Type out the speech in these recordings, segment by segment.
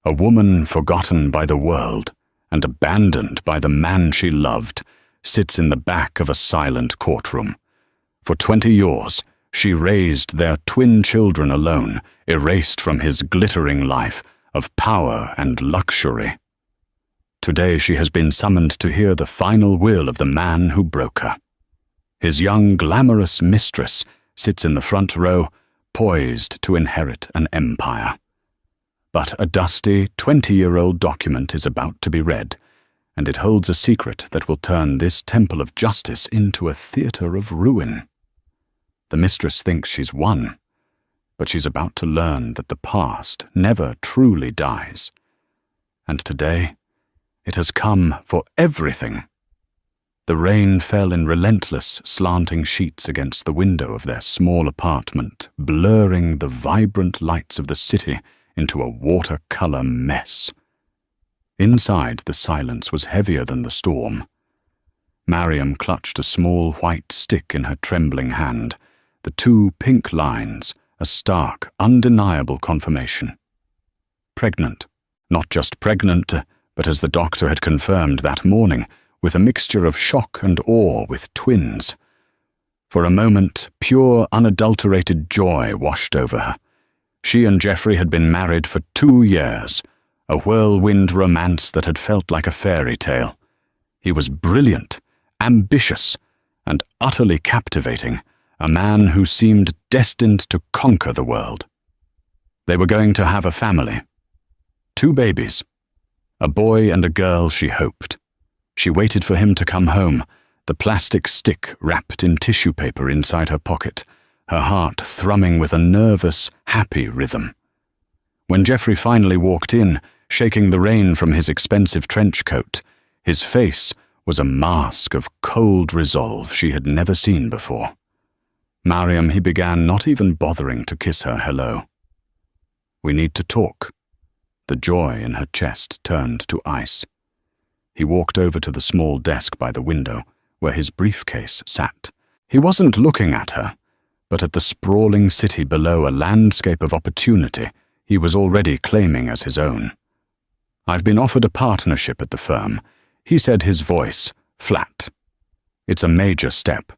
A woman forgotten by the world and abandoned by the man she loved sits in the back of a silent courtroom. For 20 years, she raised their twin children alone, erased from his glittering life of power and luxury. Today she has been summoned to hear the final will of the man who broke her. His young, glamorous mistress sits in the front row, poised to inherit an empire. But a dusty, 20-year-old document is about to be read, and it holds a secret that will turn this temple of justice into a theater of ruin. The mistress thinks she's won, but she's about to learn that the past never truly dies. And today, it has come for everything. The rain fell in relentless, slanting sheets against the window of their small apartment, blurring the vibrant lights of the city into a watercolor mess. Inside, the silence was heavier than the storm. Mariam clutched a small white stick in her trembling hand, the 2 pink lines, a stark, undeniable confirmation. Pregnant. Not just pregnant, but as the doctor had confirmed that morning, with a mixture of shock and awe with twins. For a moment, pure, unadulterated joy washed over her. She and Geoffrey had been married for 2 years, a whirlwind romance that had felt like a fairy tale. He was brilliant, ambitious, and utterly captivating, a man who seemed destined to conquer the world. They were going to have a family. 2 babies. A boy and a girl, she hoped. She waited for him to come home, the plastic stick wrapped in tissue paper inside her pocket, her heart thrumming with a nervous, happy rhythm. When Geoffrey finally walked in, shaking the rain from his expensive trench coat, his face was a mask of cold resolve she had never seen before. Mariam, he began, not even bothering to kiss her hello. "We need to talk." The joy in her chest turned to ice. He walked over to the small desk by the window, where his briefcase sat. He wasn't looking at her, but at the sprawling city below, a landscape of opportunity he was already claiming as his own. "I've been offered a partnership at the firm," he said, his voice flat. "It's a major step,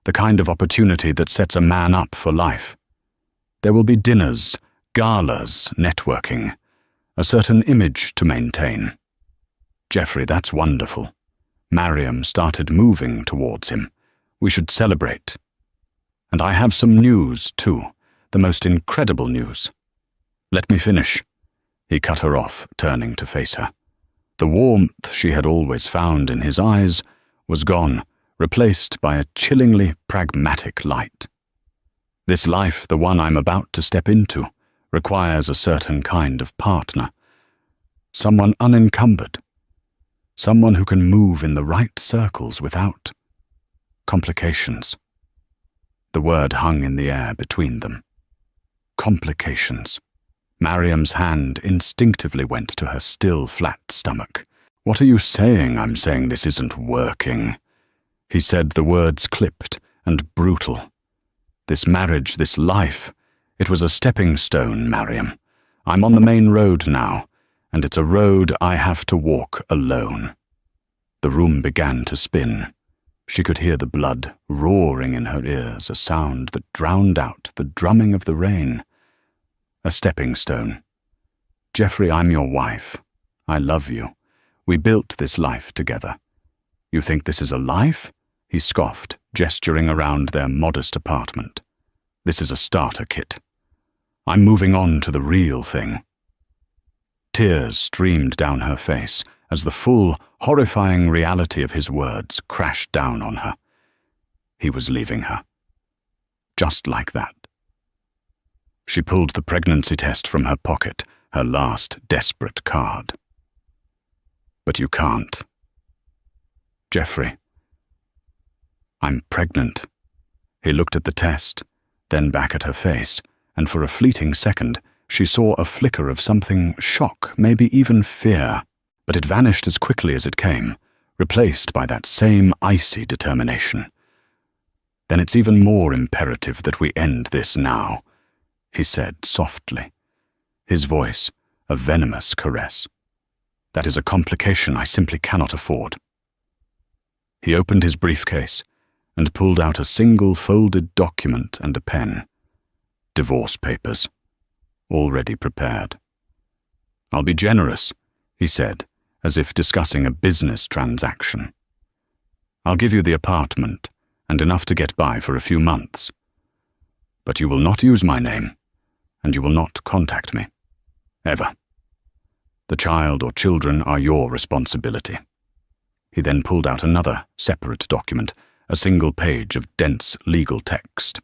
the kind of opportunity that sets a man up for life. There will be dinners, galas, networking, a certain image to maintain." "Geoffrey, that's wonderful." Mariam started moving towards him. "We should celebrate. And I have some news, too, the most incredible news." "Let me finish." He cut her off, turning to face her. The warmth she had always found in his eyes was gone, replaced by a chillingly pragmatic light. "This life, the one I'm about to step into, requires a certain kind of partner. Someone unencumbered. Someone who can move in the right circles without complications." The word hung in the air between them. Complications. Mariam's hand instinctively went to her still flat stomach. "What are you saying? I'm saying this isn't working." He said, the words clipped and brutal. "This marriage, this life, it was a stepping stone, Mariam. I'm on the main road now, and it's a road I have to walk alone." The room began to spin. She could hear the blood roaring in her ears, a sound that drowned out the drumming of the rain. A stepping stone. "Geoffrey, I'm your wife. I love you. We built this life together. You think this is a life?" He scoffed, gesturing around their modest apartment. "This is a starter kit. I'm moving on to the real thing." Tears streamed down her face as the full, horrifying reality of his words crashed down on her. He was leaving her. Just like that. She pulled the pregnancy test from her pocket, her last desperate card. "But you can't. Geoffrey, I'm pregnant." He looked at the test, then back at her face, and for a fleeting second, she saw a flicker of something, shock, maybe even fear, but it vanished as quickly as it came, replaced by that same icy determination. "Then it's even more imperative that we end this now," he said softly, his voice a venomous caress. That is a complication I simply cannot afford. He opened his briefcase and pulled out a single folded document and a pen. Divorce papers, already prepared. "I'll be generous," he said, as if discussing a business transaction. "I'll give you the apartment and enough to get by for a few months. But you will not use my name, and you will not contact me. Ever. The child or children are your responsibility." He then pulled out another separate document, a single page of dense legal text.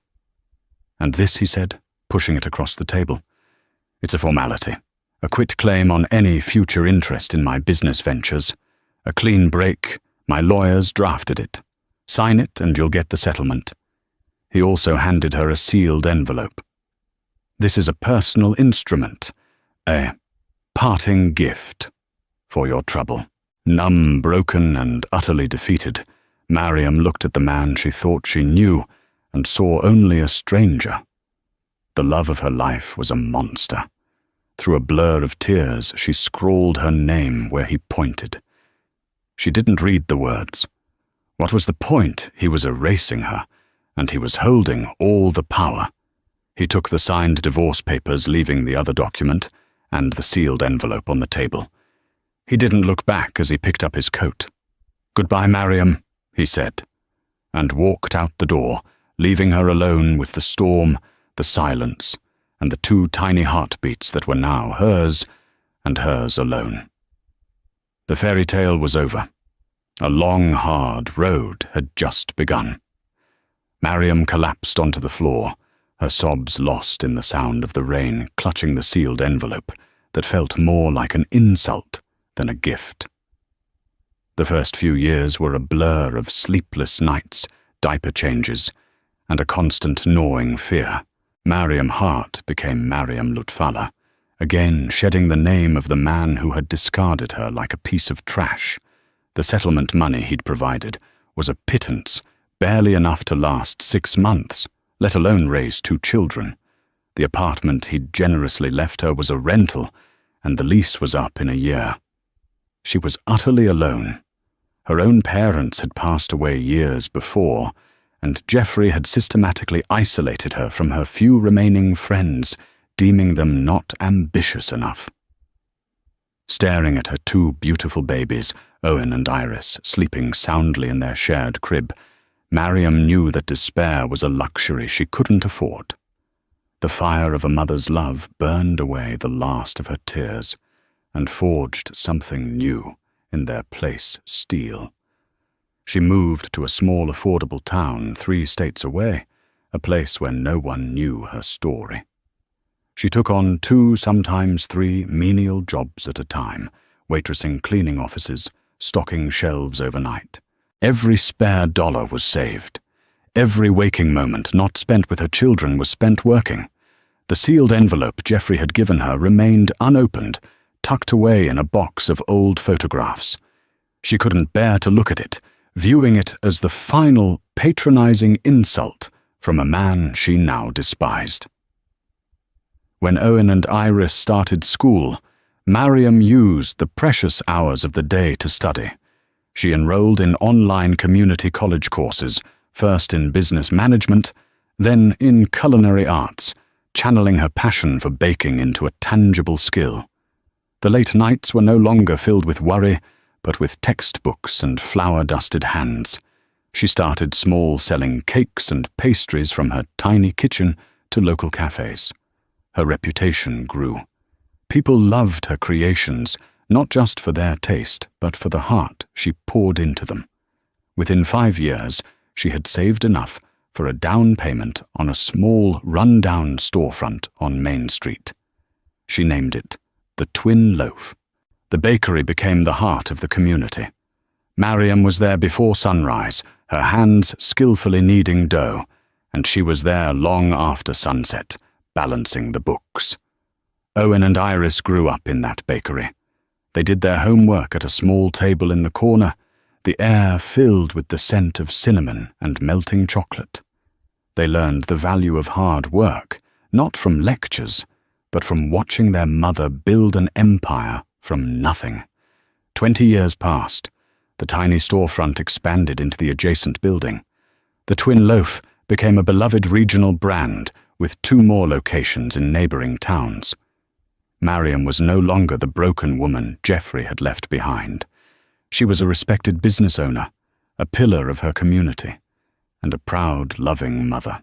"And this," he said, pushing it across the table, "it's a formality. A quitclaim on any future interest in my business ventures. A clean break. My lawyers drafted it. Sign it and you'll get the settlement." He also handed her a sealed envelope. "This is a personal instrument, a parting gift for your trouble." Numb, broken, and utterly defeated, Mariam looked at the man she thought she knew and saw only a stranger. The love of her life was a monster. Through a blur of tears, she scrawled her name where he pointed. She didn't read the words. What was the point? He was erasing her, and he was holding all the power. He took the signed divorce papers, leaving the other document, and the sealed envelope on the table. He didn't look back as he picked up his coat. "Goodbye, Mariam," he said, and walked out the door, leaving her alone with the storm, the silence, and the two tiny heartbeats that were now hers, and hers alone. The fairy tale was over. A long, hard road had just begun. Mariam collapsed onto the floor, her sobs lost in the sound of the rain clutching the sealed envelope that felt more like an insult than a gift. The first few years were a blur of sleepless nights, diaper changes, and a constant gnawing fear. Mariam Hart became Mariam Lutfallah, again shedding the name of the man who had discarded her like a piece of trash. The settlement money he'd provided was a pittance, barely enough to last 6 months, let alone raise 2 children. The apartment he'd generously left her was a rental, and the lease was up in a year. She was utterly alone. Her own parents had passed away years before, and Jeffrey had systematically isolated her from her few remaining friends, deeming them not ambitious enough. Staring at her 2 beautiful babies, Owen and Iris, sleeping soundly in their shared crib, Mariam knew that despair was a luxury she couldn't afford. The fire of a mother's love burned away the last of her tears, and forged something new in their place steel. She moved to a small, affordable town 3 states away, a place where no one knew her story. She took on 2, sometimes 3 menial jobs at a time, waitressing cleaning offices, stocking shelves overnight. Every spare dollar was saved. Every waking moment not spent with her children was spent working. The sealed envelope Jeffrey had given her remained unopened, tucked away in a box of old photographs. She couldn't bear to look at it, viewing it as the final patronizing insult from a man she now despised. When Owen and Iris started school, Mariam used the precious hours of the day to study. She enrolled in online community college courses, first in business management, then in culinary arts, channeling her passion for baking into a tangible skill. The late nights were no longer filled with worry, but with textbooks and flour-dusted hands. She started small, selling cakes and pastries from her tiny kitchen to local cafes. Her reputation grew. People loved her creations, not just for their taste, but for the heart she poured into them. Within 5 years, she had saved enough for a down payment on a small, run-down storefront on Main Street. She named it the Twin Loaf. The bakery became the heart of the community. Mariam was there before sunrise, her hands skillfully kneading dough, and she was there long after sunset, balancing the books. Owen and Iris grew up in that bakery. They did their homework at a small table in the corner, the air filled with the scent of cinnamon and melting chocolate. They learned the value of hard work, not from lectures, but from watching their mother build an empire from nothing. 20 years passed. The tiny storefront expanded into the adjacent building. The Twin Loaf became a beloved regional brand with 2 more locations in neighboring towns. Mariam was no longer the broken woman Geoffrey had left behind. She was a respected business owner, a pillar of her community, and a proud, loving mother.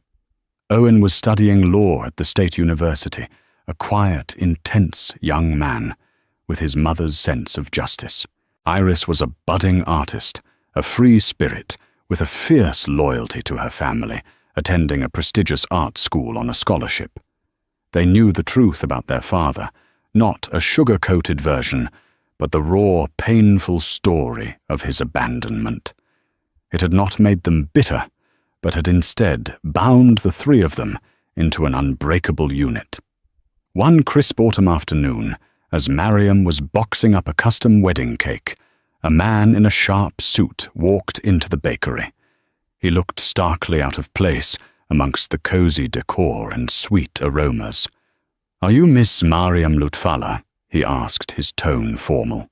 Owen was studying law at the State University, a quiet, intense young man with his mother's sense of justice. Iris was a budding artist, a free spirit with a fierce loyalty to her family, attending a prestigious art school on a scholarship. They knew the truth about their father, not a sugar-coated version, but the raw, painful story of his abandonment. It had not made them bitter, but had instead bound the 3 of them into an unbreakable unit. One crisp autumn afternoon, as Mariam was boxing up a custom wedding cake, a man in a sharp suit walked into the bakery. He looked starkly out of place amongst the cozy decor and sweet aromas. "Are you Miss Mariam Lutfallah?" he asked, his tone formal.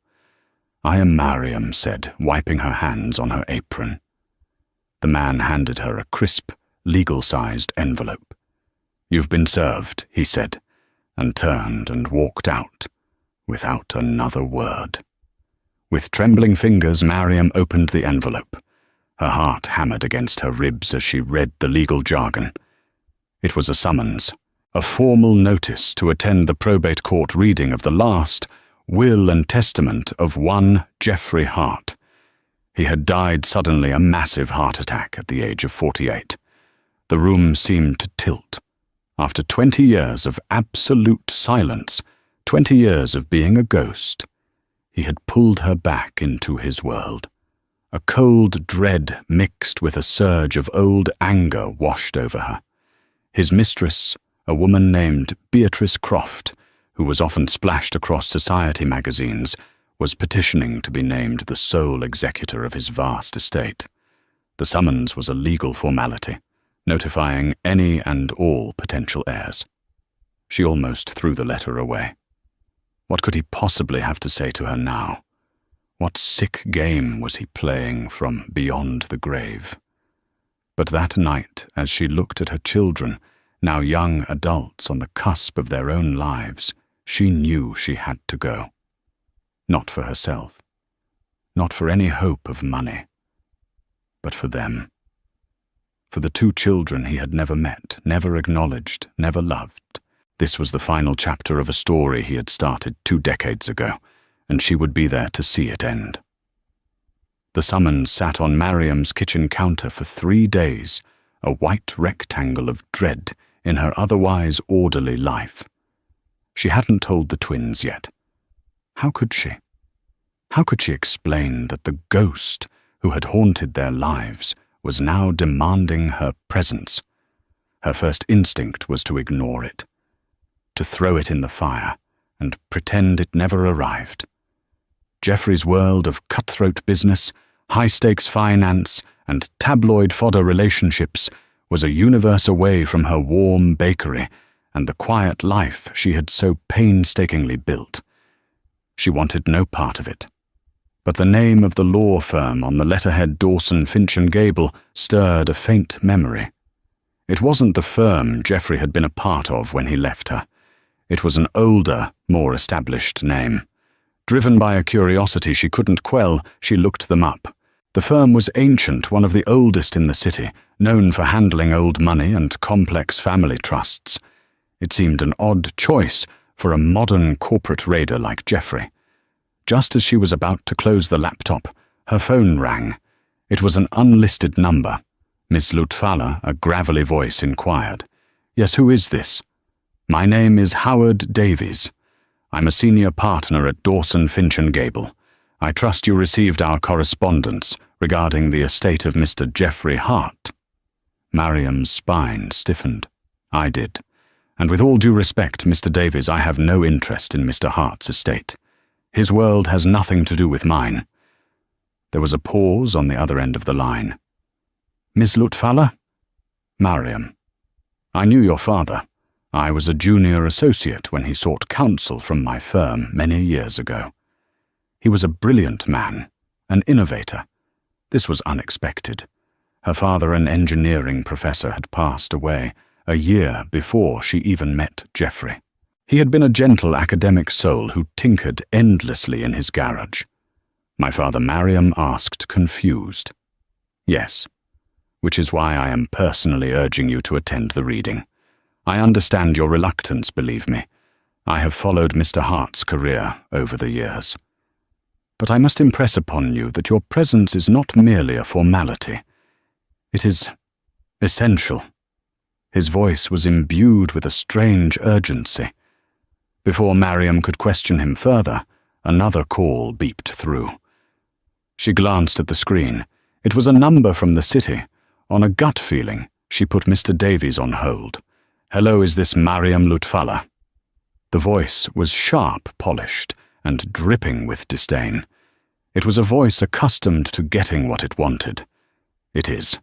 "I am," Mariam said, wiping her hands on her apron. The man handed her a crisp, legal-sized envelope. "You've been served," he said, and turned and walked out, without another word. With trembling fingers, Mariam opened the envelope. Her heart hammered against her ribs as she read the legal jargon. It was a summons, a formal notice to attend the probate court reading of the last will and testament of one Geoffrey Hart. He had died suddenly a massive heart attack at the age of 48. The room seemed to tilt. After 20 years of absolute silence, 20 years of being a ghost, he had pulled her back into his world. A cold dread mixed with a surge of old anger washed over her. His mistress, a woman named Beatrice Croft, who was often splashed across society magazines, was petitioning to be named the sole executor of his vast estate. The summons was a legal formality, notifying any and all potential heirs. She almost threw the letter away. What could he possibly have to say to her now? What sick game was he playing from beyond the grave? But that night, as she looked at her children, now young adults on the cusp of their own lives, she knew she had to go. Not for herself, not for any hope of money, but for them. For the 2 children he had never met, never acknowledged, never loved. This was the final chapter of a story he had started 2 decades ago, and she would be there to see it end. The summons sat on Mariam's kitchen counter for 3 days, a white rectangle of dread in her otherwise orderly life. She hadn't told the twins yet. How could she? How could she explain that the ghost who had haunted their lives was now demanding her presence? Her first instinct was to ignore it, to throw it in the fire and pretend it never arrived. Geoffrey's world of cutthroat business, high-stakes finance, and tabloid fodder relationships was a universe away from her warm bakery and the quiet life she had so painstakingly built. She wanted no part of it. But the name of the law firm on the letterhead Dawson, Finch and Gable stirred a faint memory. It wasn't the firm Geoffrey had been a part of when he left her. It was an older, more established name. Driven by a curiosity she couldn't quell, she looked them up. The firm was ancient, one of the oldest in the city, known for handling old money and complex family trusts. It seemed an odd choice for a modern corporate raider like Geoffrey. Just as she was about to close the laptop, her phone rang. It was an unlisted number. Miss Lutfallah, a gravelly voice, inquired. "Yes, who is this?" "My name is Howard Davies. I'm a senior partner at Dawson, Finch and Gable. I trust you received our correspondence regarding the estate of Mr. Geoffrey Hart." Mariam's spine stiffened. "I did. And with all due respect, Mr. Davies, I have no interest in Mr. Hart's estate. His world has nothing to do with mine." There was a pause on the other end of the line. "Miss Lutfallah?" "Mariam. I knew your father. I was a junior associate when he sought counsel from my firm many years ago. He was a brilliant man, an innovator. This was unexpected. Her father, an engineering professor, had passed away a year before she even met Geoffrey. He had been a gentle academic soul who tinkered endlessly in his garage. My father, Mariam, asked, confused. Yes, which is why I am personally urging you to attend the reading. I understand your reluctance, believe me. I have followed Mr. Hart's career over the years. But I must impress upon you that your presence is not merely a formality. It is essential. His voice was imbued with a strange urgency. Before Mariam could question him further, another call beeped through. She glanced at the screen. It was a number from the city. On a gut feeling, she put Mr. Davies on hold. "Hello, is this Mariam Lutfallah?" The voice was sharp, polished, and dripping with disdain. It was a voice accustomed to getting what it wanted. "It is."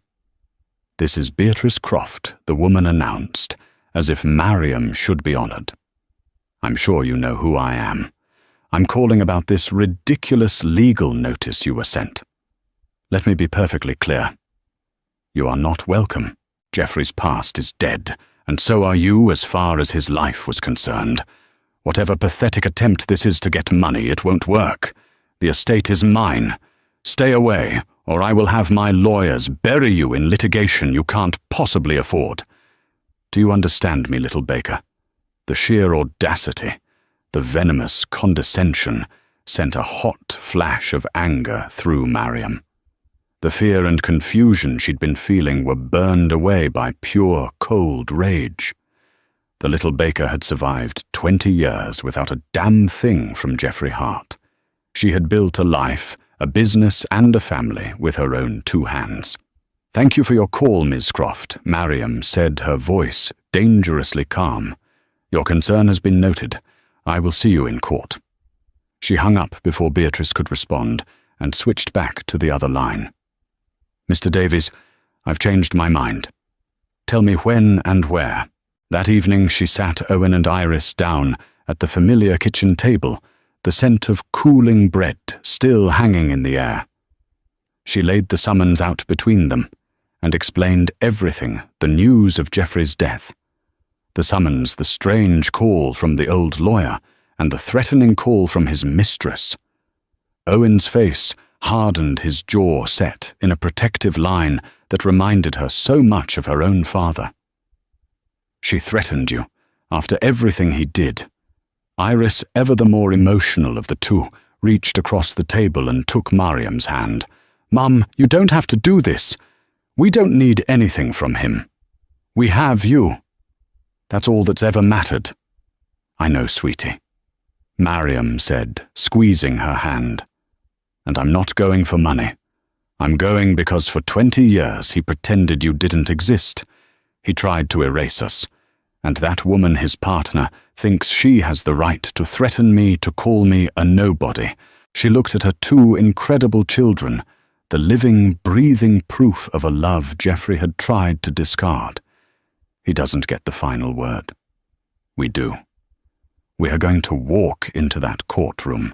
"This is Beatrice Croft," the woman announced, as if Mariam should be honored. "I'm sure you know who I am. I'm calling about this ridiculous legal notice you were sent. Let me be perfectly clear. You are not welcome. Geoffrey's past is dead, and so are you as far as his life was concerned. Whatever pathetic attempt this is to get money, it won't work. The estate is mine. Stay away, or I will have my lawyers bury you in litigation you can't possibly afford. Do you understand me, little Baker?" The sheer audacity, the venomous condescension, sent a hot flash of anger through Mariam. The fear and confusion she'd been feeling were burned away by pure, cold rage. The little Baker had survived 20 years without a damn thing from Geoffrey Hart. She had built a life, a business and a family with her own 2 hands. "Thank you for your call, Ms. Croft," Mariam said, her voice dangerously calm. "Your concern has been noted. I will see you in court." She hung up before Beatrice could respond and switched back to the other line. "Mr. Davies, I've changed my mind. Tell me when and where." That evening she sat Owen and Iris down at the familiar kitchen table, the scent of cooling bread still hanging in the air. She laid the summons out between them and explained everything, the news of Geoffrey's death. The summons, the strange call from the old lawyer, and the threatening call from his mistress. Owen's face hardened, his jaw set in a protective line that reminded her so much of her own father. "She threatened you, after everything he did." Iris, ever the more emotional of the two, reached across the table and took Mariam's hand. "Mum, you don't have to do this. We don't need anything from him. We have you. That's all that's ever mattered." "I know, sweetie," Mariam said, squeezing her hand. "And I'm not going for money. I'm going because for 20 years he pretended you didn't exist. He tried to erase us. And that woman, his partner, thinks she has the right to threaten me, to call me a nobody. She looked at her 2 incredible children, the living, breathing proof of a love Geoffrey had tried to discard. He doesn't get the final word. We do. We are going to walk into that courtroom,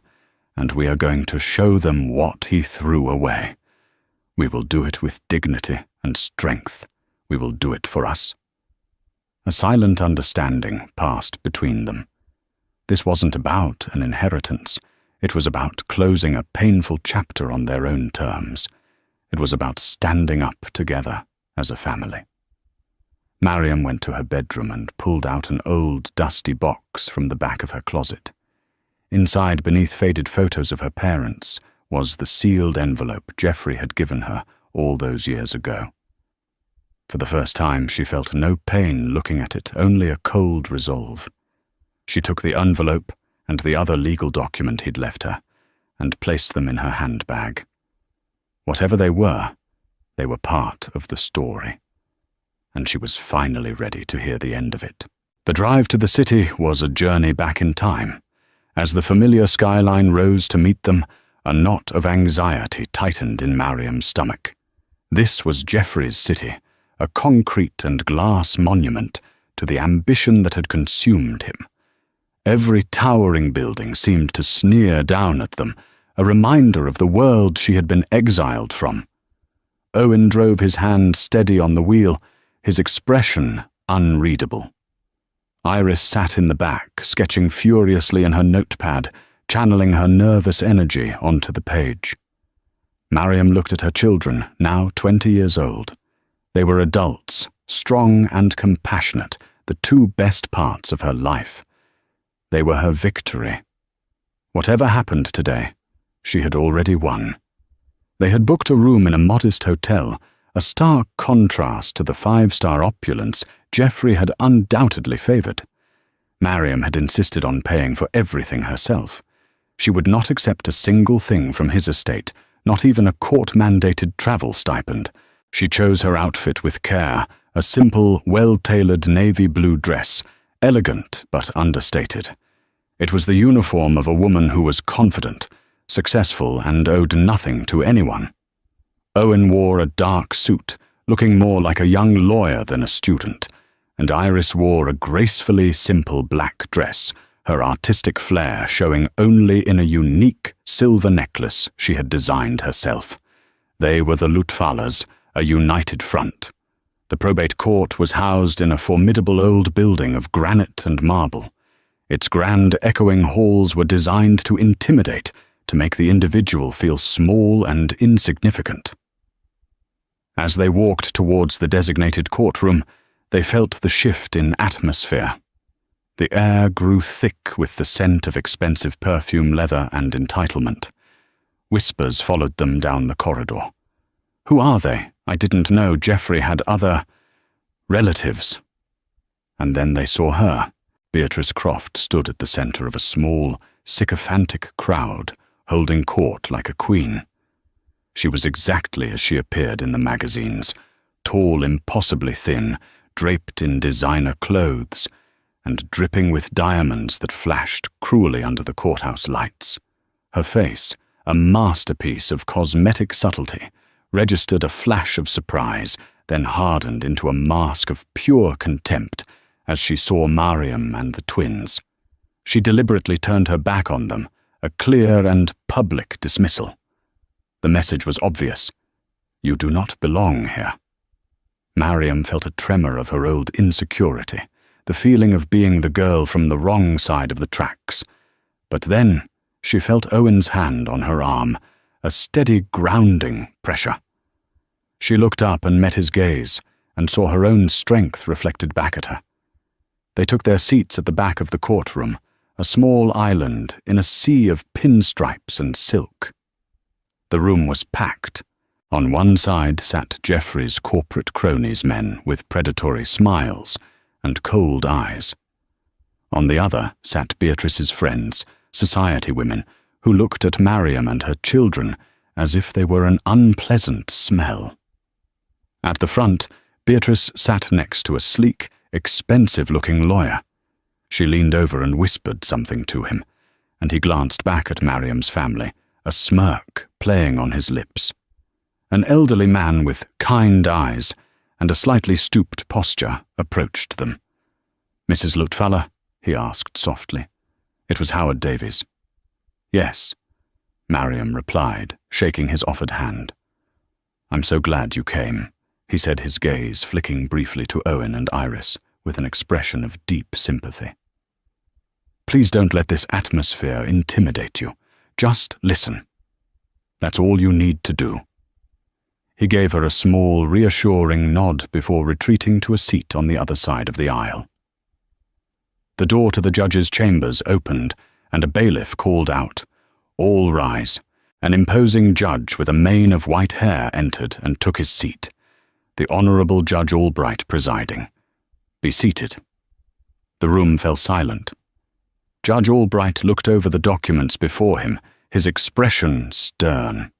and we are going to show them what he threw away. We will do it with dignity and strength. We will do it for us." A silent understanding passed between them. This wasn't about an inheritance. It was about closing a painful chapter on their own terms. It was about standing up together as a family. Mariam went to her bedroom and pulled out an old, dusty box from the back of her closet. Inside, beneath faded photos of her parents, was the sealed envelope Geoffrey had given her all those years ago. For the first time, she felt no pain looking at it, only a cold resolve. She took the envelope and the other legal document he'd left her and placed them in her handbag. Whatever they were part of the story. And she was finally ready to hear the end of it. The drive to the city was a journey back in time. As the familiar skyline rose to meet them, a knot of anxiety tightened in Mariam's stomach. This was Geoffrey's city, a concrete and glass monument to the ambition that had consumed him. Every towering building seemed to sneer down at them, a reminder of the world she had been exiled from. Owen drove his hand steady on the wheel, his expression unreadable. Iris sat in the back, sketching furiously in her notepad, channeling her nervous energy onto the page. Mariam looked at her children, now 20 years old. They were adults, strong and compassionate, the two best parts of her life. They were her victory. Whatever happened today, she had already won. They had booked a room in a modest hotel, a stark contrast to the five-star opulence Geoffrey had undoubtedly favoured. Mariam had insisted on paying for everything herself. She would not accept a single thing from his estate, not even a court-mandated travel stipend. She chose her outfit with care, a simple, well-tailored navy blue dress, elegant but understated. It was the uniform of a woman who was confident, successful, and owed nothing to anyone. Owen wore a dark suit, looking more like a young lawyer than a student, and Iris wore a gracefully simple black dress, her artistic flair showing only in a unique silver necklace she had designed herself. They were the Lutfalas, a united front. The probate court was housed in a formidable old building of granite and marble. Its grand echoing halls were designed to intimidate, to make the individual feel small and insignificant. As they walked towards the designated courtroom, they felt the shift in atmosphere. The air grew thick with the scent of expensive perfume, leather, and entitlement. Whispers followed them down the corridor. "Who are they? I didn't know Geoffrey had other relatives." And then they saw her. Beatrice Croft stood at the centre of a small, sycophantic crowd, holding court like a queen. She was exactly as she appeared in the magazines, tall, impossibly thin, draped in designer clothes, and dripping with diamonds that flashed cruelly under the courthouse lights. Her face, a masterpiece of cosmetic subtlety, registered a flash of surprise, then hardened into a mask of pure contempt as she saw Mariam and the twins. She deliberately turned her back on them, a clear and public dismissal. The message was obvious. You do not belong here. Mariam felt a tremor of her old insecurity, the feeling of being the girl from the wrong side of the tracks. But then she felt Owen's hand on her arm, a steady grounding pressure. She looked up and met his gaze, and saw her own strength reflected back at her. They took their seats at the back of the courtroom, a small island in a sea of pinstripes and silk. The room was packed. On one side sat Geoffrey's corporate cronies, men with predatory smiles and cold eyes. On the other sat Beatrice's friends, society women, who looked at Mariam and her children as if they were an unpleasant smell. At the front, Beatrice sat next to a sleek, expensive-looking lawyer. She leaned over and whispered something to him, and he glanced back at Mariam's family, a smirk playing on his lips. An elderly man with kind eyes and a slightly stooped posture approached them. "Mrs. Lutfalla?" he asked softly. It was Howard Davies. "Yes," Mariam replied, shaking his offered hand. "I'm so glad you came," he said, his gaze flicking briefly to Owen and Iris with an expression of deep sympathy. "Please don't let this atmosphere intimidate you. Just listen. That's all you need to do." He gave her a small, reassuring nod before retreating to a seat on the other side of the aisle. The door to the judge's chambers opened, and a bailiff called out, "All rise." An imposing judge with a mane of white hair entered and took his seat, the Honourable Judge Albright presiding. "Be seated." The room fell silent. Judge Albright looked over the documents before him, his expression stern.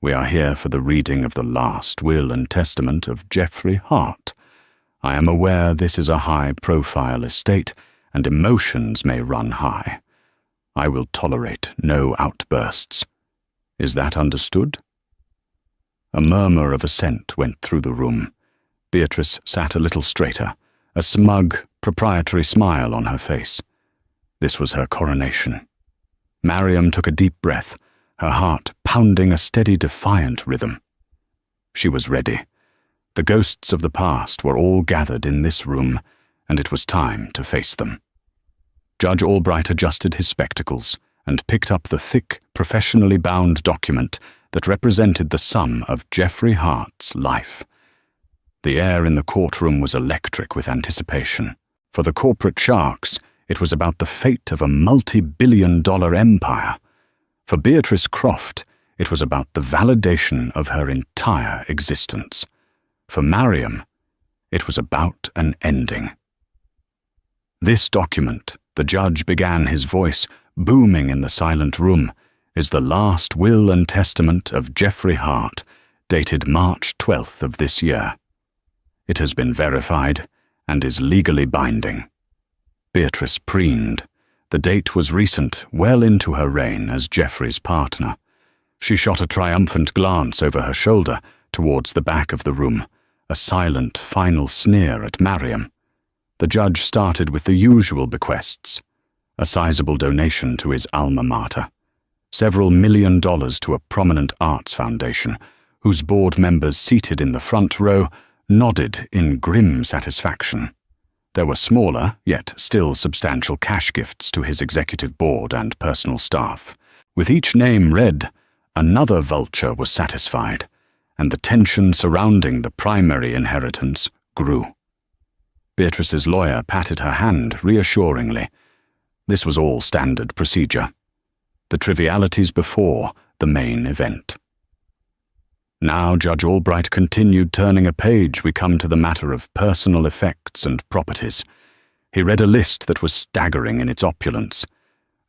"We are here for the reading of the last will and testament of Geoffrey Hart. I am aware this is a high-profile estate, and emotions may run high. I will tolerate no outbursts. Is that understood?" A murmur of assent went through the room. Beatrice sat a little straighter, a smug, proprietary smile on her face. This was her coronation. Mariam took a deep breath, her heart pounding a steady, defiant rhythm. She was ready. The ghosts of the past were all gathered in this room, and it was time to face them. Judge Albright adjusted his spectacles and picked up the thick, professionally bound document that represented the sum of Jeffrey Hart's life. The air in the courtroom was electric with anticipation. For the corporate sharks, it was about the fate of a multi-billion-dollar empire. For Beatrice Croft, it was about the validation of her entire existence. For Mariam, it was about an ending. This document, the judge began, his voice booming in the silent room, is the last will and testament of Jeffrey Hart, dated March 12th of this year. It has been verified and is legally binding. Beatrice preened. The date was recent, well into her reign as Jeffrey's partner. She shot a triumphant glance over her shoulder towards the back of the room, a silent, final sneer at Mariam. The judge started with the usual bequests: a sizable donation to his alma mater, several $1 million to a prominent arts foundation, whose board members seated in the front row nodded in grim satisfaction. There were smaller, yet still substantial cash gifts to his executive board and personal staff. With each name read, another vulture was satisfied, and the tension surrounding the primary inheritance grew. Beatrice's lawyer patted her hand reassuringly. This was all standard procedure. The trivialities before the main event. Now Judge Albright continued, turning a page. We come to the matter of personal effects and properties. He read a list that was staggering in its opulence.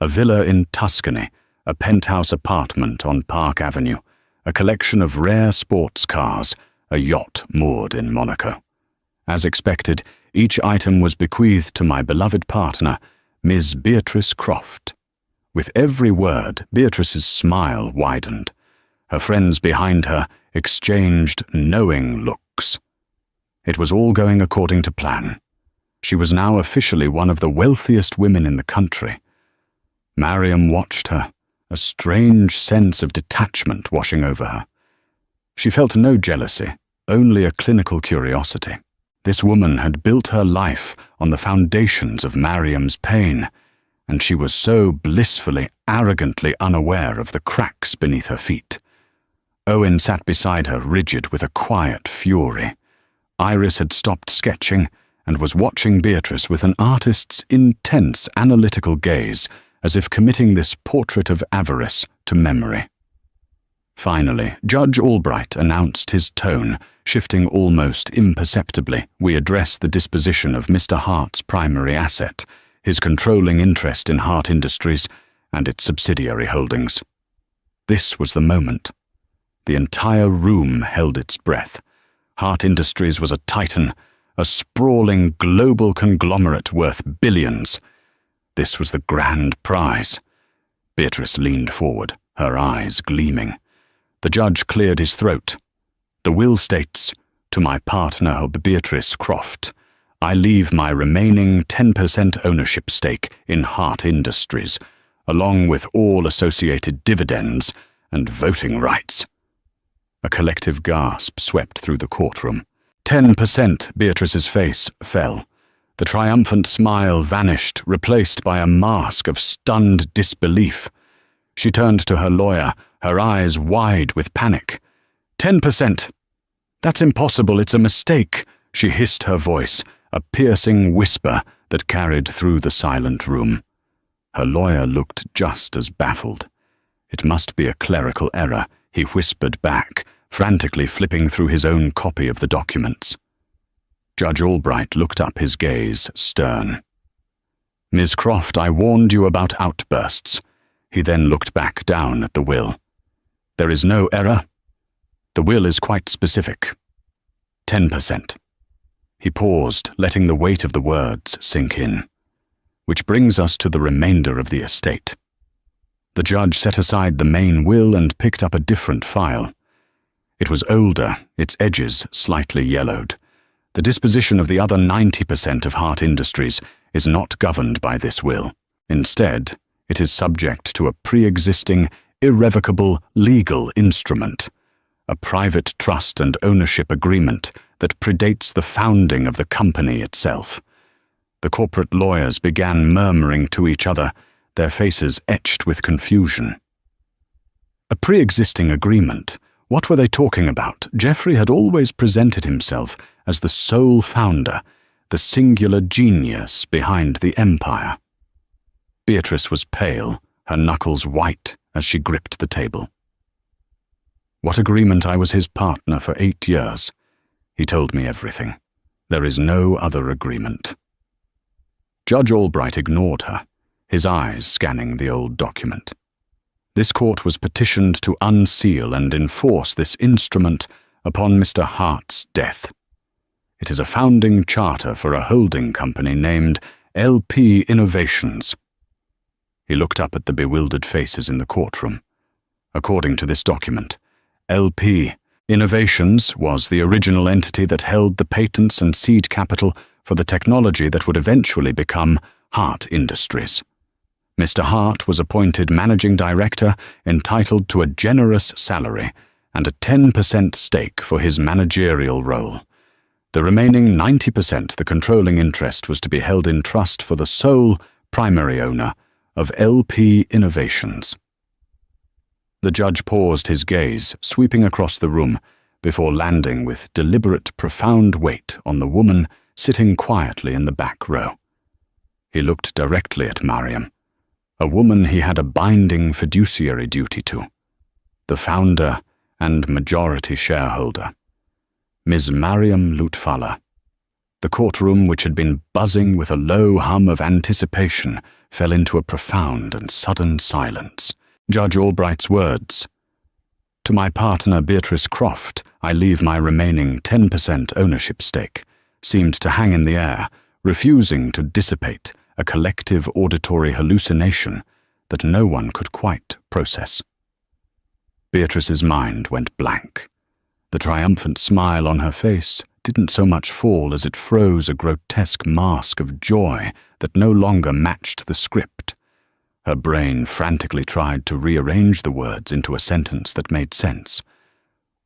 A villa in Tuscany, a penthouse apartment on Park Avenue, a collection of rare sports cars, a yacht moored in Monaco. As expected, each item was bequeathed to my beloved partner, Ms. Beatrice Croft. With every word, Beatrice's smile widened. Her friends behind her exchanged knowing looks. It was all going according to plan. She was now officially one of the wealthiest women in the country. Mariam watched her, a strange sense of detachment washing over her. She felt no jealousy, only a clinical curiosity. This woman had built her life on the foundations of Mariam's pain, and she was so blissfully, arrogantly unaware of the cracks beneath her feet. Owen sat beside her, rigid with a quiet fury. Iris had stopped sketching and was watching Beatrice with an artist's intense, analytical gaze, as if committing this portrait of avarice to memory. Finally, Judge Albright announced, his tone shifting almost imperceptibly. We address the disposition of Mr. Hart's primary asset, his controlling interest in Hart Industries and its subsidiary holdings. This was the moment. The entire room held its breath. Hart Industries was a titan, a sprawling global conglomerate worth billions. This was the grand prize. Beatrice leaned forward, her eyes gleaming. The judge cleared his throat. The will states, to my partner Beatrice Croft, I leave my remaining 10% ownership stake in Hart Industries, along with all associated dividends and voting rights. A collective gasp swept through the courtroom. 10%, Beatrice's face fell. The triumphant smile vanished, replaced by a mask of stunned disbelief. She turned to her lawyer, her eyes wide with panic. 10%! That's impossible, it's a mistake, she hissed, her voice, a piercing whisper that carried through the silent room. Her lawyer looked just as baffled. It must be a clerical error, he whispered back, frantically flipping through his own copy of the documents. Judge Albright looked up, his gaze stern. Ms. Croft, I warned you about outbursts. He then looked back down at the will. There is no error. The will is quite specific. 10%. He paused, letting the weight of the words sink in. Which brings us to the remainder of the estate. The judge set aside the main will and picked up a different file. It was older, its edges slightly yellowed. The disposition of the other 90% of Hart Industries is not governed by this will. Instead, it is subject to a pre-existing, irrevocable legal instrument, a private trust and ownership agreement that predates the founding of the company itself. The corporate lawyers began murmuring to each other, their faces etched with confusion. A pre-existing agreement? What were they talking about? Geoffrey had always presented himself as the sole founder, the singular genius behind the empire. Beatrice was pale, her knuckles white as she gripped the table. What agreement? I was his partner for 8 years. He told me everything. There is no other agreement. Judge Albright ignored her, his eyes scanning the old document. This court was petitioned to unseal and enforce this instrument upon Mr. Hart's death. It is a founding charter for a holding company named LP Innovations. He looked up at the bewildered faces in the courtroom. According to this document, LP Innovations was the original entity that held the patents and seed capital for the technology that would eventually become Hart Industries. Mr. Hart was appointed managing director, entitled to a generous salary and a 10% stake for his managerial role. The remaining 90%, the controlling interest, was to be held in trust for the sole primary owner of LP Innovations. The judge paused, his gaze sweeping across the room before landing with deliberate, profound weight on the woman sitting quietly in the back row. He looked directly at Mariam, a woman he had a binding fiduciary duty to, the founder and majority shareholder, Ms. Mariam Lutfallah. The courtroom, which had been buzzing with a low hum of anticipation, fell into a profound and sudden silence. Judge Albright's words, "To my partner Beatrice Croft, I leave my remaining 10% ownership stake," seemed to hang in the air, refusing to dissipate a collective auditory hallucination that no one could quite process. Beatrice's mind went blank. The triumphant smile on her face didn't so much fall as it froze a grotesque mask of joy that no longer matched the script. Her brain frantically tried to rearrange the words into a sentence that made sense.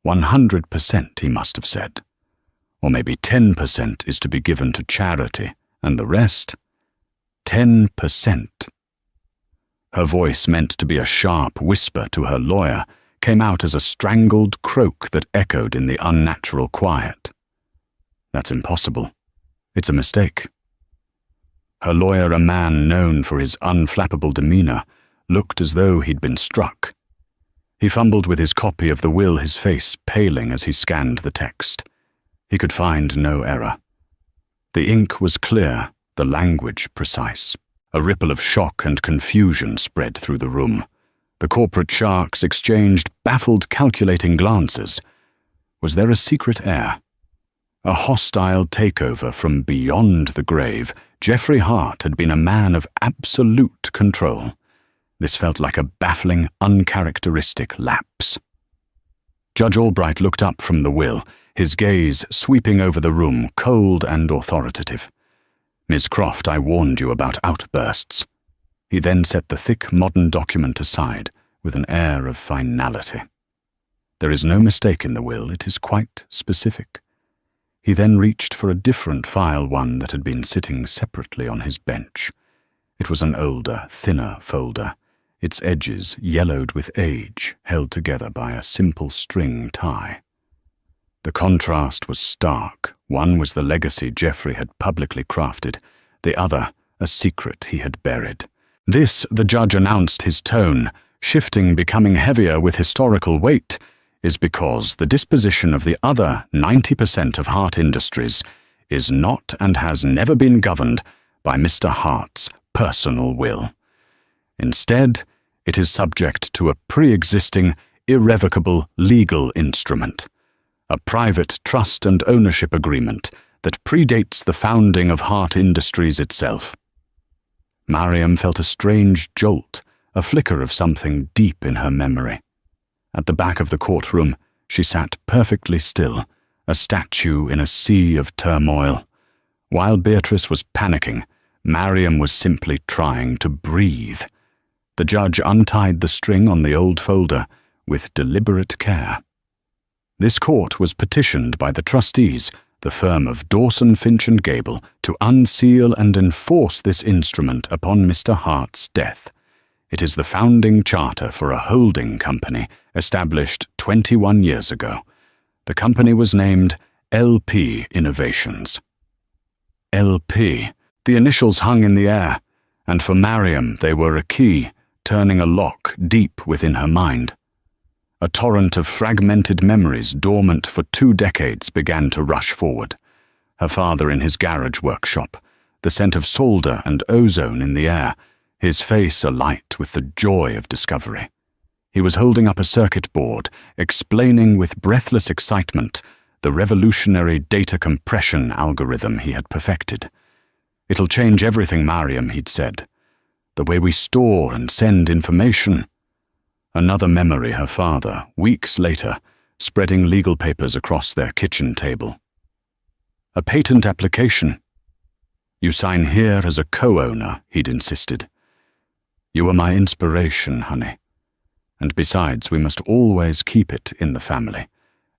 100%, he must have said. Or maybe 10% is to be given to charity, and the rest? 10%. Her voice, meant to be a sharp whisper to her lawyer, came out as a strangled croak that echoed in the unnatural quiet. That's impossible. It's a mistake. Her lawyer, a man known for his unflappable demeanor, looked as though he'd been struck. He fumbled with his copy of the will, his face paling as he scanned the text. He could find no error. The ink was clear, the language precise. A ripple of shock and confusion spread through the room. The corporate sharks exchanged baffled, calculating glances. Was there a secret heir? A hostile takeover from beyond the grave? Geoffrey Hart had been a man of absolute control. This felt like a baffling, uncharacteristic lapse. Judge Albright looked up from the will, his gaze sweeping over the room, cold and authoritative. "Miss Croft, I warned you about outbursts." He then set the thick, modern document aside with an air of finality. "There is no mistake in the will, it is quite specific." He then reached for a different file, one that had been sitting separately on his bench. It was an older, thinner folder, its edges yellowed with age, held together by a simple string tie. The contrast was stark. One was the legacy Geoffrey had publicly crafted, the other a secret he had buried. This, the judge announced, his tone, shifting, becoming heavier with historical weight, is because the disposition of the other 90% of Hart Industries is not and has never been governed by Mr. Hart's personal will. Instead, it is subject to a pre-existing, irrevocable legal instrument, a private trust and ownership agreement that predates the founding of Hart Industries itself. Mariam felt a strange jolt, a flicker of something deep in her memory. At the back of the courtroom, she sat perfectly still, a statue in a sea of turmoil. While Beatrice was panicking, Mariam was simply trying to breathe. The judge untied the string on the old folder with deliberate care. This court was petitioned by the trustees, the firm of Dawson, Finch and Gable, to unseal and enforce this instrument upon Mr. Hart's death. It is the founding charter for a holding company established 21 years ago. The company was named LP Innovations. LP. The initials hung in the air, and for Mariam they were a key, turning a lock deep within her mind. A torrent of fragmented memories dormant for 2 decades began to rush forward. Her father in his garage workshop, the scent of solder and ozone in the air, his face alight with the joy of discovery. He was holding up a circuit board, explaining with breathless excitement the revolutionary data compression algorithm he had perfected. "It'll change everything, Mariam," he'd said. "The way we store and send information." Another memory her father, weeks later, spreading legal papers across their kitchen table. "A patent application. You sign here as a co-owner," he'd insisted. "You are my inspiration, honey. And besides, we must always keep it in the family.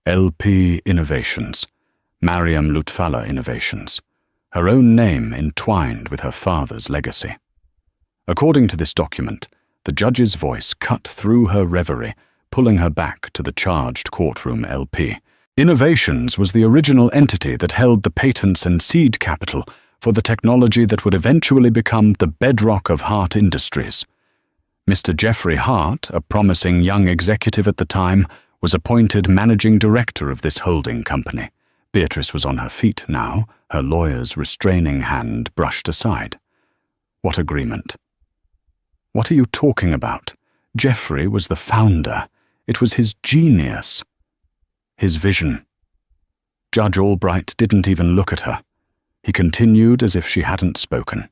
LP Innovations, Mariam Lutfallah Innovations, her own name entwined with her father's legacy." According to this document, the judge's voice cut through her reverie, pulling her back to the charged courtroom LP. Innovations was the original entity that held the patents and seed capital for the technology that would eventually become the bedrock of Hart Industries. Mr. Jeffrey Hart, a promising young executive at the time, was appointed managing director of this holding company. Beatrice was on her feet now, her lawyer's restraining hand brushed aside. What agreement? "What are you talking about? Jeffrey was the founder. It was his genius. His vision." Judge Albright didn't even look at her. He continued as if she hadn't spoken.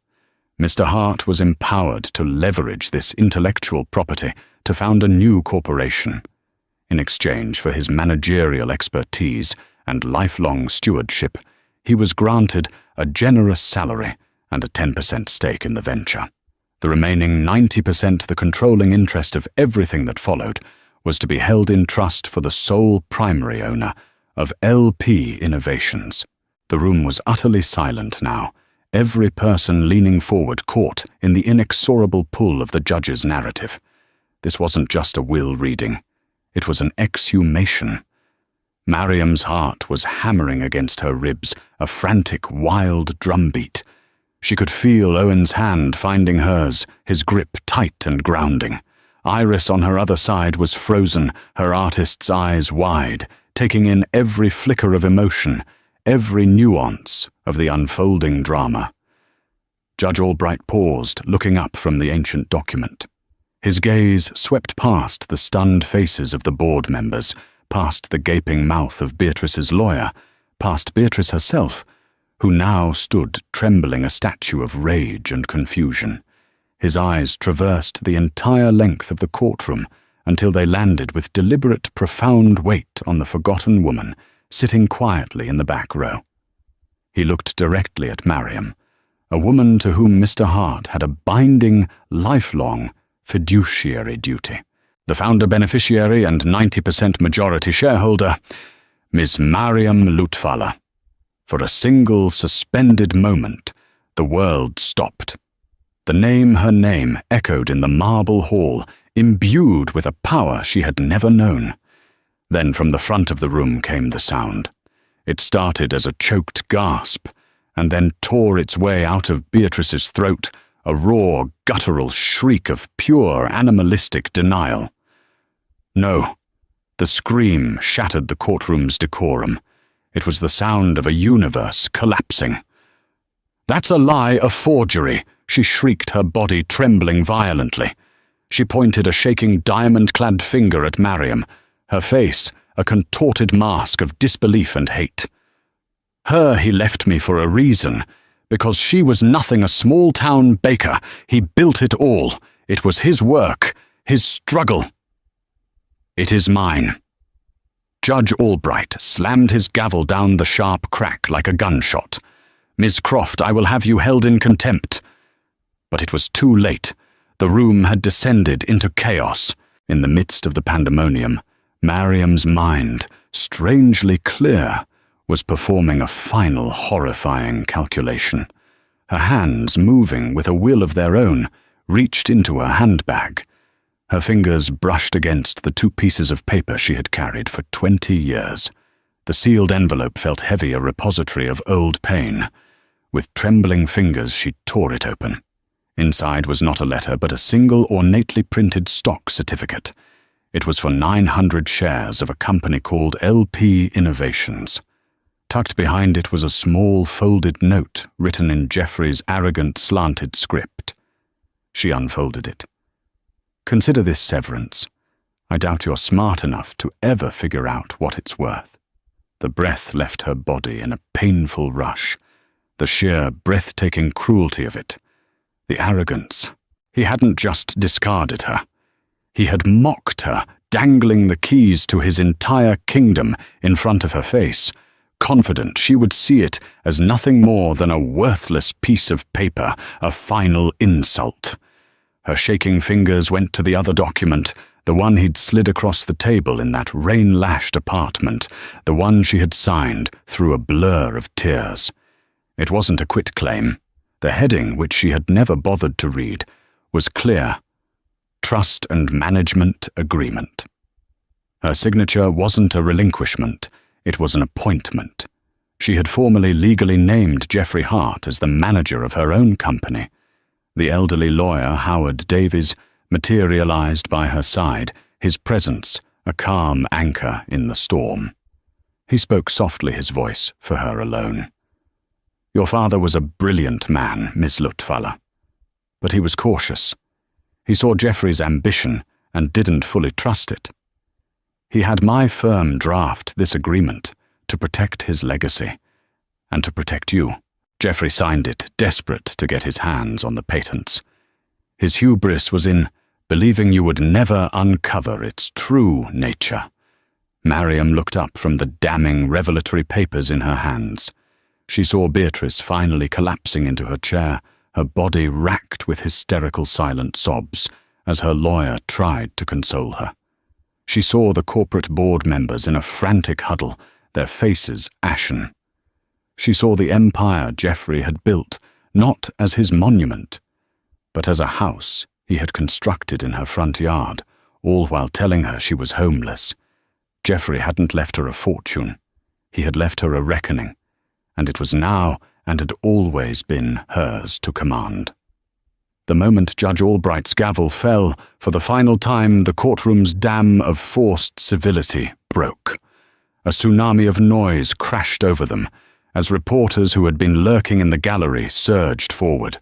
Mr. Hart was empowered to leverage this intellectual property to found a new corporation. In exchange for his managerial expertise and lifelong stewardship, he was granted a generous salary and a 10% stake in the venture. The remaining 90%, the controlling interest of everything that followed, was to be held in trust for the sole primary owner of LP Innovations. The room was utterly silent now, every person leaning forward caught in the inexorable pull of the judge's narrative. This wasn't just a will reading. It was an exhumation. Mariam's heart was hammering against her ribs, a frantic, wild drumbeat. She could feel Owen's hand finding hers, his grip tight and grounding. Iris on her other side was frozen, her artist's eyes wide, taking in every flicker of emotion, every nuance of the unfolding drama. Judge Albright paused, looking up from the ancient document. His gaze swept past the stunned faces of the board members, past the gaping mouth of Beatrice's lawyer, past Beatrice herself, who now stood trembling, a statue of rage and confusion. His eyes traversed the entire length of the courtroom until they landed with deliberate, profound weight on the forgotten woman sitting quietly in the back row. He looked directly at Mariam, a woman to whom Mr. Hart had a binding, lifelong fiduciary duty. The founder beneficiary and 90% majority shareholder, Ms. Mariam Lutfallah. For a single suspended moment, the world stopped. Her name echoed in the marble hall, imbued with a power she had never known. Then from the front of the room came the sound. It started as a choked gasp, and then tore its way out of Beatrice's throat, a raw, guttural shriek of pure animalistic denial. No. The scream shattered the courtroom's decorum. It was the sound of a universe collapsing. "That's a lie, a forgery!" she shrieked, her body trembling violently. She pointed a shaking diamond-clad finger at Mariam, her face a contorted mask of disbelief and hate. Her he left me for a reason, because she was nothing, a small-town baker. He built it all. It was his work, his struggle. It is mine. Judge Albright slammed his gavel down the sharp crack like a gunshot. "Miss Croft, I will have you held in contempt." But it was too late. The room had descended into chaos. In the midst of the pandemonium, Mariam's mind, strangely clear, was performing a final horrifying calculation. Her hands, moving with a will of their own, reached into her handbag. Her fingers brushed against the 2 pieces of paper she had carried for 20 years. The sealed envelope felt heavy, a repository of old pain. With trembling fingers she tore it open. Inside was not a letter, but a single ornately printed stock certificate. It was for 900 shares of a company called LP Innovations. Tucked behind it was a small folded note written in Geoffrey's arrogant slanted script. She unfolded it. "Consider this severance. I doubt you're smart enough to ever figure out what it's worth." The breath left her body in a painful rush. The sheer, breathtaking cruelty of it. The arrogance. He hadn't just discarded her. He had mocked her, dangling the keys to his entire kingdom in front of her face, confident she would see it as nothing more than a worthless piece of paper, a final insult. Her shaking fingers went to the other document, the one he'd slid across the table in that rain-lashed apartment, the one she had signed through a blur of tears. It wasn't a quitclaim. The heading, which she had never bothered to read, was clear: Trust and Management Agreement. Her signature wasn't a relinquishment, it was an appointment. She had formally legally named Geoffrey Hart as the manager of her own company. The elderly lawyer, Howard Davies, materialized by her side, his presence a calm anchor in the storm. He spoke softly, his voice for her alone. "Your father was a brilliant man, Miss Lutfaller. But he was cautious. He saw Geoffrey's ambition and didn't fully trust it. He had my firm draft this agreement to protect his legacy and to protect you." Geoffrey signed it, desperate to get his hands on the patents. His hubris was in believing you would never uncover its true nature. Mariam looked up from the damning revelatory papers in her hands. She saw Beatrice finally collapsing into her chair, her body racked with hysterical silent sobs, as her lawyer tried to console her. She saw the corporate board members in a frantic huddle, their faces ashen. She saw the empire Geoffrey had built, not as his monument, but as a house he had constructed in her front yard, all while telling her she was homeless. Geoffrey hadn't left her a fortune. He had left her a reckoning, and it was now and had always been hers to command. The moment Judge Albright's gavel fell, for the final time the courtroom's dam of forced civility broke. A tsunami of noise crashed over them, as reporters who had been lurking in the gallery surged forward.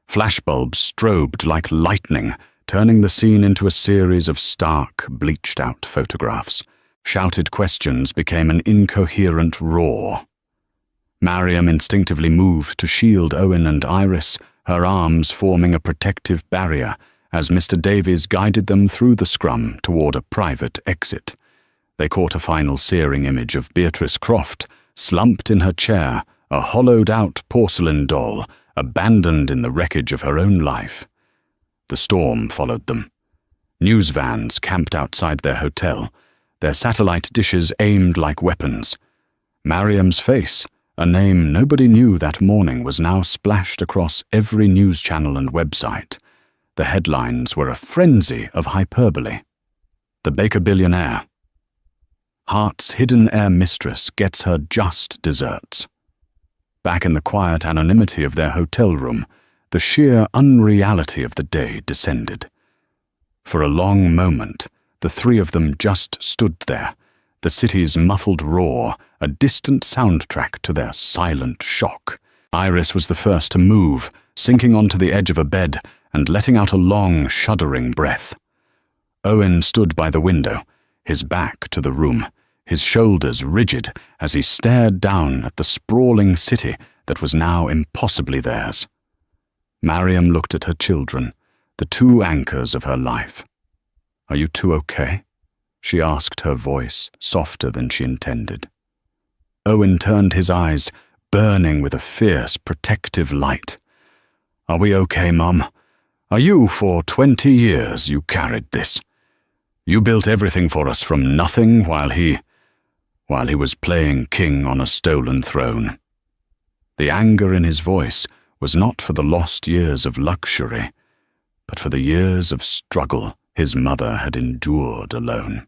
Flashbulbs strobed like lightning, turning the scene into a series of stark, bleached-out photographs. Shouted questions became an incoherent roar. Mariam instinctively moved to shield Owen and Iris, her arms forming a protective barrier as Mr. Davies guided them through the scrum toward a private exit. They caught a final searing image of Beatrice Croft, slumped in her chair, a hollowed-out porcelain doll, abandoned in the wreckage of her own life. The storm followed them. News vans camped outside their hotel, their satellite dishes aimed like weapons. Mariam's face, a name nobody knew that morning, was now splashed across every news channel and website. The headlines were a frenzy of hyperbole. The Baker Billionaire. Hart's hidden heir mistress gets her just desserts. Back in the quiet anonymity of their hotel room, the sheer unreality of the day descended. For a long moment, the 3 of them just stood there, the city's muffled roar, a distant soundtrack to their silent shock. Iris was the first to move, sinking onto the edge of a bed and letting out a long, shuddering breath. Owen stood by the window, his back to the room, his shoulders rigid as he stared down at the sprawling city that was now impossibly theirs. Mariam looked at her children, the 2 anchors of her life. "Are you 2 okay?" she asked, her voice softer than she intended. Owen turned his eyes, burning with a fierce, protective light. "Are we okay, Mum? Are you, for 20 years, you carried this? You built everything for us from nothing while he was playing king on a stolen throne." The anger in his voice was not for the lost years of luxury, but for the years of struggle his mother had endured alone.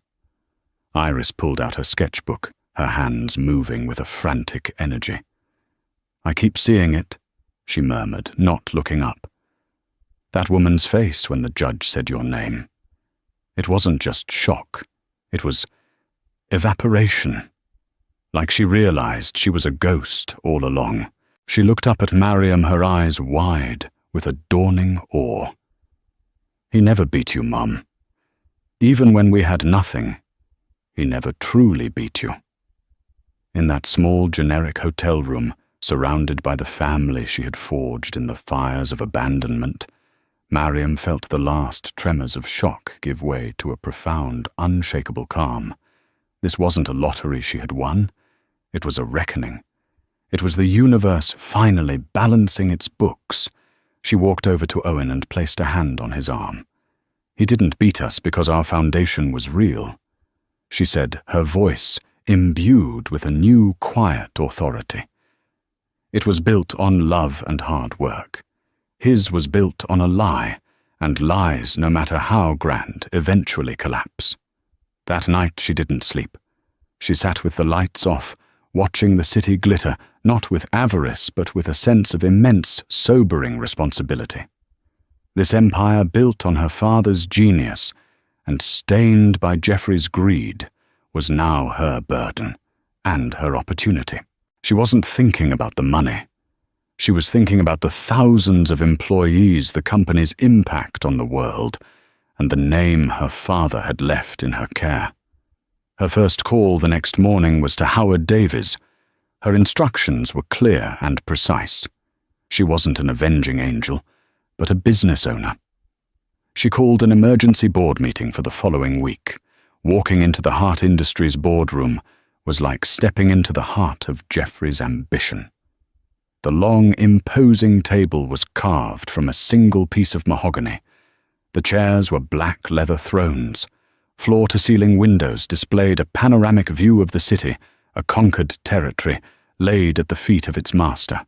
Iris pulled out her sketchbook, her hands moving with a frantic energy. "I keep seeing it," she murmured, not looking up. "That woman's face when the judge said your name. It wasn't just shock, it was evaporation. Like she realized she was a ghost all along. She looked up at Mariam, her eyes wide with a dawning awe. "He never beat you, Mum. Even when we had nothing, he never truly beat you." In that small, generic hotel room, surrounded by the family she had forged in the fires of abandonment, Mariam felt the last tremors of shock give way to a profound, unshakable calm. This wasn't a lottery she had won. It was a reckoning. It was the universe finally balancing its books. She walked over to Owen and placed a hand on his arm. "He didn't beat us because our foundation was real," she said, her voice imbued with a new, quiet authority. "It was built on love and hard work. His was built on a lie, and lies, no matter how grand, eventually collapse." That night she didn't sleep. She sat with the lights off, watching the city glitter, not with avarice, but with a sense of immense, sobering responsibility. This empire built on her father's genius and stained by Jeffrey's greed was now her burden and her opportunity. She wasn't thinking about the money. She was thinking about the thousands of employees, the company's impact on the world, and the name her father had left in her care. Her first call the next morning was to Howard Davies. Her instructions were clear and precise. She wasn't an avenging angel, but a business owner. She called an emergency board meeting for the following week. Walking into the Hart Industries boardroom was like stepping into the heart of Jeffrey's ambition. The long, imposing table was carved from a single piece of mahogany. The chairs were black leather thrones. Floor-to-ceiling windows displayed a panoramic view of the city, a conquered territory laid at the feet of its master.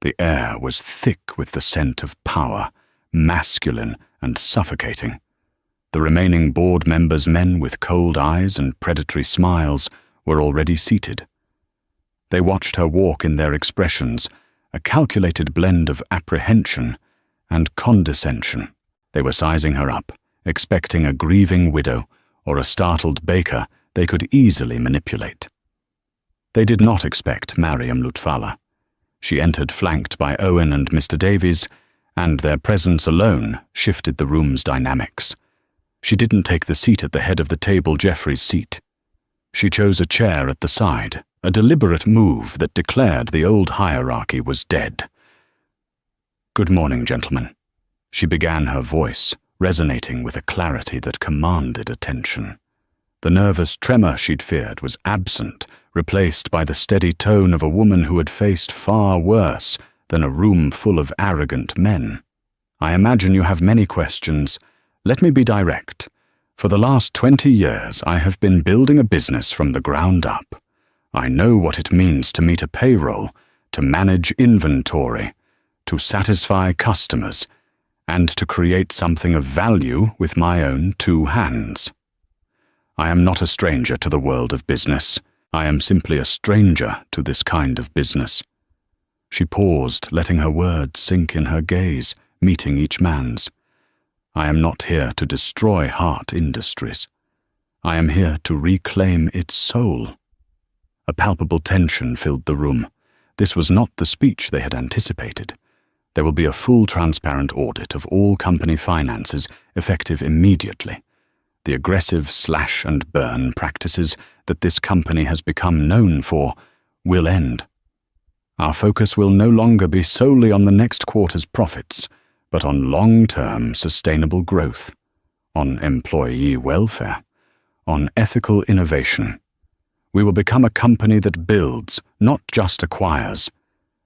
The air was thick with the scent of power, masculine and suffocating. The remaining board members, men with cold eyes and predatory smiles, were already seated. They watched her walk in their expressions, a calculated blend of apprehension and condescension. They were sizing her up, expecting a grieving widow or a startled baker they could easily manipulate. They did not expect Mariam Lutfalla. She entered flanked by Owen and Mr. Davies, and their presence alone shifted the room's dynamics. She didn't take the seat at the head of the table, Jeffrey's seat. She chose a chair at the side, a deliberate move that declared the old hierarchy was dead. "Good morning, gentlemen," she began, her voice resonating with a clarity that commanded attention. The nervous tremor she'd feared was absent, replaced by the steady tone of a woman who had faced far worse than a room full of arrogant men. "I imagine you have many questions. Let me be direct. For the last 20 years, I have been building a business from the ground up. I know what it means to meet a payroll, to manage inventory, to satisfy customers, and to create something of value with my own two hands. I am not a stranger to the world of business. I am simply a stranger to this kind of business." She paused, letting her words sink in her gaze, meeting each man's. "I am not here to destroy Hart Industries. I am here to reclaim its soul." A palpable tension filled the room. This was not the speech they had anticipated. There will be a full transparent audit of all company finances, effective immediately. The aggressive slash and burn practices that this company has become known for will end. Our focus will no longer be solely on the next quarter's profits, but on long-term sustainable growth, on employee welfare, on ethical innovation. We will become a company that builds, not just acquires,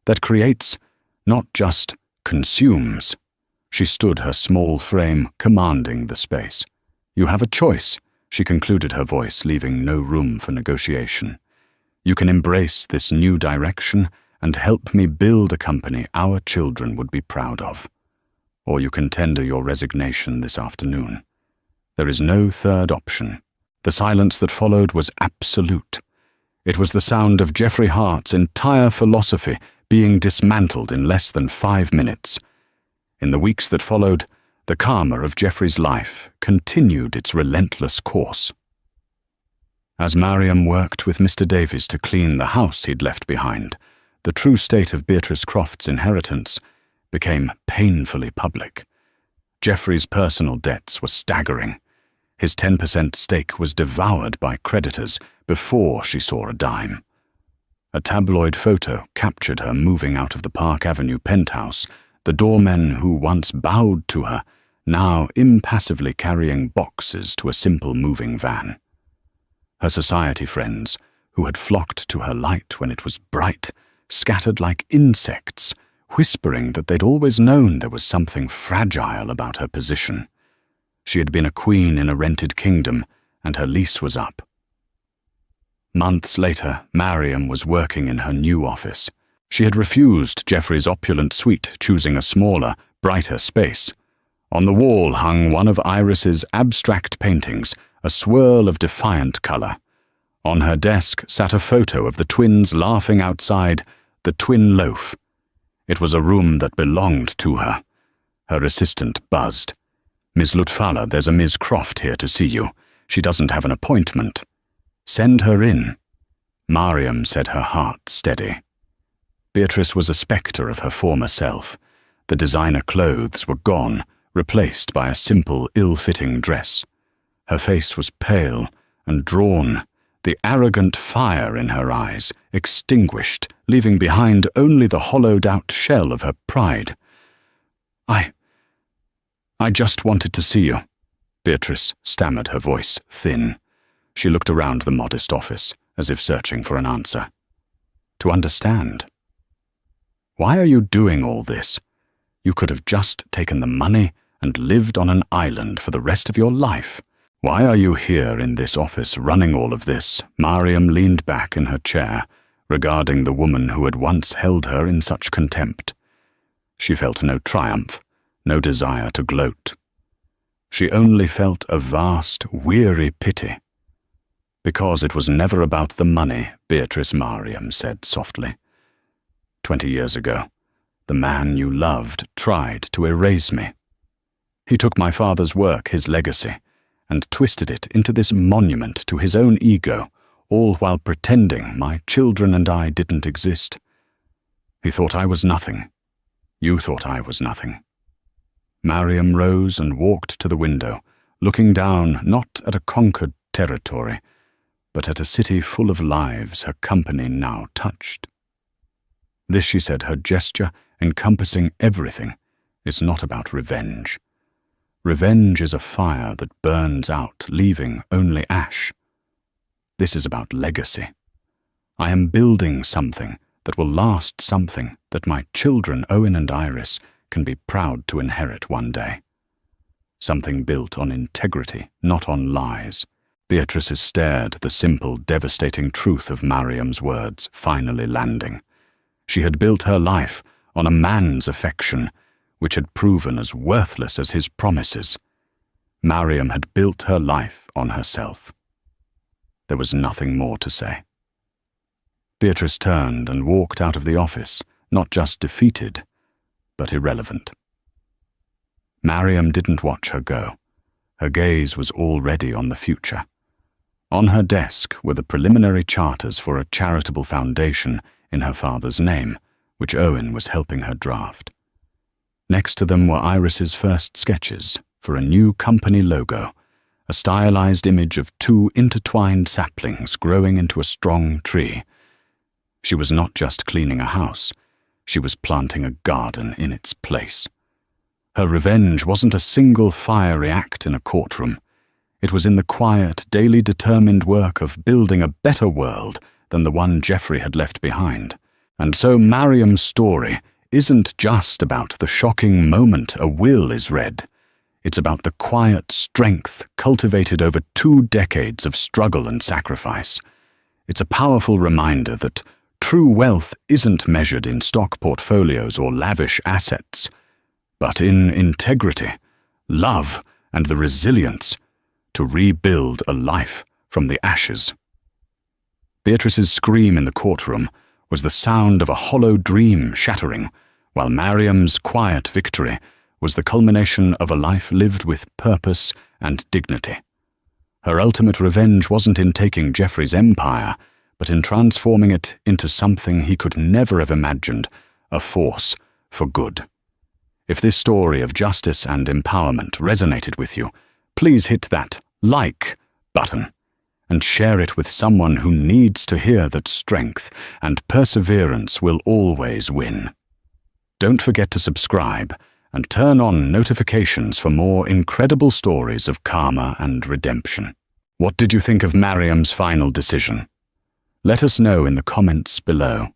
that creates, not just consumes. She stood, her small frame commanding the space. You have a choice, she concluded, her voice leaving no room for negotiation. You can embrace this new direction and help me build a company our children would be proud of. Or you can tender your resignation this afternoon. There is no third option. The silence that followed was absolute. It was the sound of Geoffrey Hart's entire philosophy being dismantled in less than 5 minutes. In the weeks that followed, the karma of Geoffrey's life continued its relentless course. As Mariam worked with Mr. Davies to clean the house he'd left behind, the true state of Beatrice Croft's inheritance became painfully public. Geoffrey's personal debts were staggering. His 10% stake was devoured by creditors before she saw a dime. A tabloid photo captured her moving out of the Park Avenue penthouse, the doormen who once bowed to her, now impassively carrying boxes to a simple moving van. Her society friends, who had flocked to her light when it was bright, scattered like insects, whispering that they'd always known there was something fragile about her position. She had been a queen in a rented kingdom, and her lease was up. Months later, Mariam was working in her new office. She had refused Geoffrey's opulent suite, choosing a smaller, brighter space. On the wall hung one of Iris's abstract paintings, a swirl of defiant color. On her desk sat a photo of the twins laughing outside, the twin loaf. It was a room that belonged to her. Her assistant buzzed. Miss Lutfalla, there's a Miss Croft here to see you. She doesn't have an appointment. Send her in. Mariam said, her heart steady. Beatrice was a spectre of her former self. The designer clothes were gone, replaced by a simple, ill-fitting dress. Her face was pale and drawn, the arrogant fire in her eyes extinguished, leaving behind only the hollowed-out shell of her pride. I just wanted to see you, Beatrice stammered, her voice thin. She looked around the modest office, as if searching for an answer. To understand. Why are you doing all this? You could have just taken the money and lived on an island for the rest of your life. Why are you here in this office running all of this? Mariam leaned back in her chair, regarding the woman who had once held her in such contempt. She felt no triumph, no desire to gloat. She only felt a vast, weary pity. Because it was never about the money, Beatrice, Mariam said softly. 20 years ago, the man you loved tried to erase me. He took my father's work, his legacy, and twisted it into this monument to his own ego, all while pretending my children and I didn't exist. He thought I was nothing. You thought I was nothing. Mariam rose and walked to the window, looking down not at a conquered territory, but at a city full of lives her company now touched. This, she said, her gesture encompassing everything, is not about revenge. Revenge is a fire that burns out, leaving only ash. This is about legacy. I am building something that will last, something that my children, Owen and Iris, can be proud to inherit one day. Something built on integrity, not on lies. Beatrice stared, the simple, devastating truth of Mariam's words finally landing. She had built her life on a man's affection, which had proven as worthless as his promises. Mariam had built her life on herself. There was nothing more to say. Beatrice turned and walked out of the office, not just defeated, but irrelevant. Mariam didn't watch her go. Her gaze was already on the future. On her desk were the preliminary charters for a charitable foundation in her father's name, which Owen was helping her draft. Next to them were Iris's first sketches for a new company logo, a stylized image of 2 intertwined saplings growing into a strong tree. She was not just cleaning a house, she was planting a garden in its place. Her revenge wasn't a single fiery act in a courtroom. It was in the quiet, daily determined work of building a better world than the one Geoffrey had left behind. And so Mariam's story isn't just about the shocking moment a will is read. It's about the quiet strength cultivated over 2 decades of struggle and sacrifice. It's a powerful reminder that true wealth isn't measured in stock portfolios or lavish assets, but in integrity, love, and the resilience to rebuild a life from the ashes. Beatrice's scream in the courtroom was the sound of a hollow dream shattering, while Mariam's quiet victory was the culmination of a life lived with purpose and dignity. Her ultimate revenge wasn't in taking Geoffrey's empire, but in transforming it into something he could never have imagined, a force for good. If this story of justice and empowerment resonated with you, please hit that like button and share it with someone who needs to hear that strength and perseverance will always win. Don't forget to subscribe and turn on notifications for more incredible stories of karma and redemption. What did you think of Mariam's final decision? Let us know in the comments below.